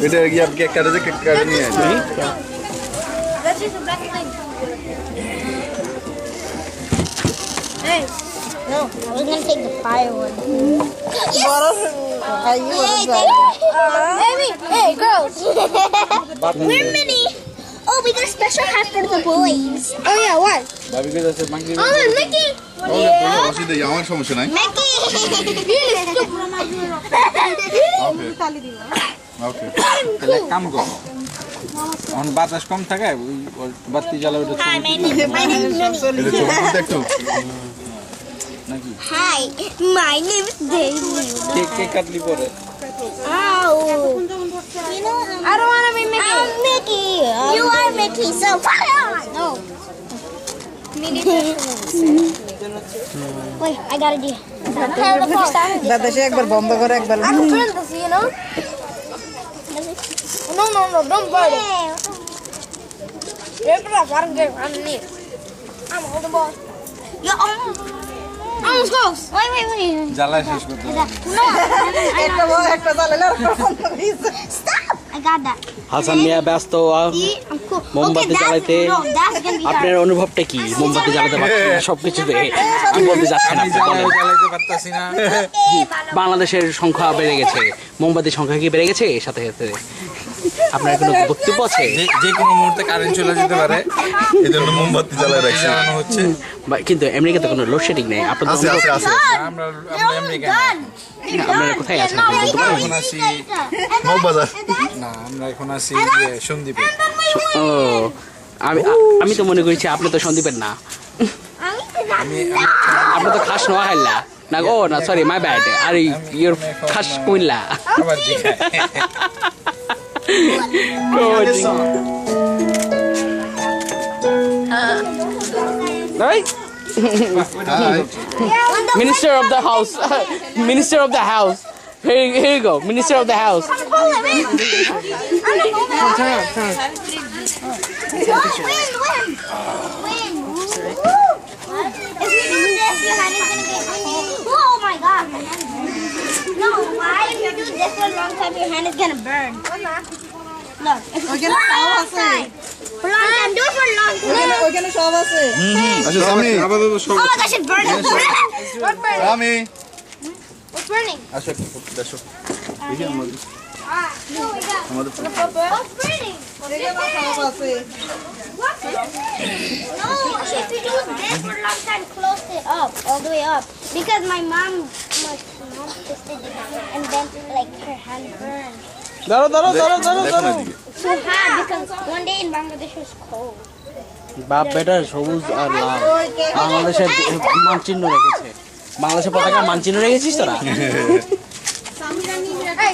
এটা কি আপনি কেক কাটে কেক কাটে নিয়ে আসেন That's just a black thing. Hey. No, I was gonna take the fire one. Hey, girls. We're mini. Oh, we got a special hat for the boys. Oh yeah, what? ভাবি কই যাচ্ছে monkey Oh, there's Mickey. ওকে তুমি অসুবিধা আমার সমস্যা নাই Mickey. ওকে তাহলে এক কাম করো এখন বাতাস কম থাকে ওই বাতি জ্বালা ওটা Hi, my name is Minnie. এটা ছবি তুলতে একটু নাকি Hi, my name is Daisy. Cake cake কাটলি পরে Ow. You know, I don't want to be Mickey. I'm Mickey. You are Mickey, so fire. No. Wait, I got a idea. Tell the phone. দাদা সে একবার বন্ধ করে একবার I can print this, you know? No, don't burn it. You're I'm neat. I'm holding ball. Almost close. Wait. জ্বালা শেষ করতে হবে No. একটা জ্বালালে আর বন্ধ হয়ে যায়। Stop. I got that. Hasan মিয়া ব্যস্ত See, I'm cool. মোমবাতি জ্বালাইতে that's gonna be আপনার hard. অনুভবটা কি মোমবাতি জ্বালাতে পারছেন না সবকিছুতে কি বলতে যাচ্ছেন আমি আপনি বলেন। জ্বালাইতে পারতাছি না বাংলাদেশের সংখ্যা বেড়ে গেছে মোমবাতির সংখ্যা কি বেড়ে গেছে সাথে সাথে আপনার কোনো বক্তব্য আছে যে কোনো মুহূর্তে কারেন্ট চলে যেতে পারে এজন্য মোমবাতি জ্বালায় রাখছি জ্বালানো হচ্ছে কিন্তু আমেরিকাতে কোনো লোডশেডিং নেই আপনার আছে আছে আছে আমরা আমেরিকায় আপনারা কোথায় আছেন আপনি বলতে পারবেন? এখন আছি মগবাজার না আমরা এখন আছি সন্দীপে ও আমি তো মনে করছি আপনি তো সন্দীপের না আপনি তো খাস নোয়া হাইলা না ও না সরি মাই ব্যাড আর ইউর খাস কুইল্লা আবার জিগায় Right? Minister of the House. Minister of the House. Here you go. Minister of the House. If you do this, your hand is gonna get. Oh my god! No, why? If you do this for a long time, your hand is gonna burn. Look, if you do it outside for a long time, do it for a long time. ওইখানে সব আছে আচ্ছা সামনে আপাতত সব Oh, that should burn. What's burning? আমি What's burning? আসো একটু দেখো No, we got. আমাদের What's burning? সব আছে No, if you do this for a long time, close it up, all the way up. Because my mom twisted it and then like her hand burned. দাঁড়াও দেখো না দিকে So hard because one day in Bangladesh was cold. বাপ better সবুজ আর লাল বাংলাদেশের মানচিহ্ন রেখেছে বাংলাদেশের পতাকা মানচিহ্ন রেখেছিস তোরা Hey,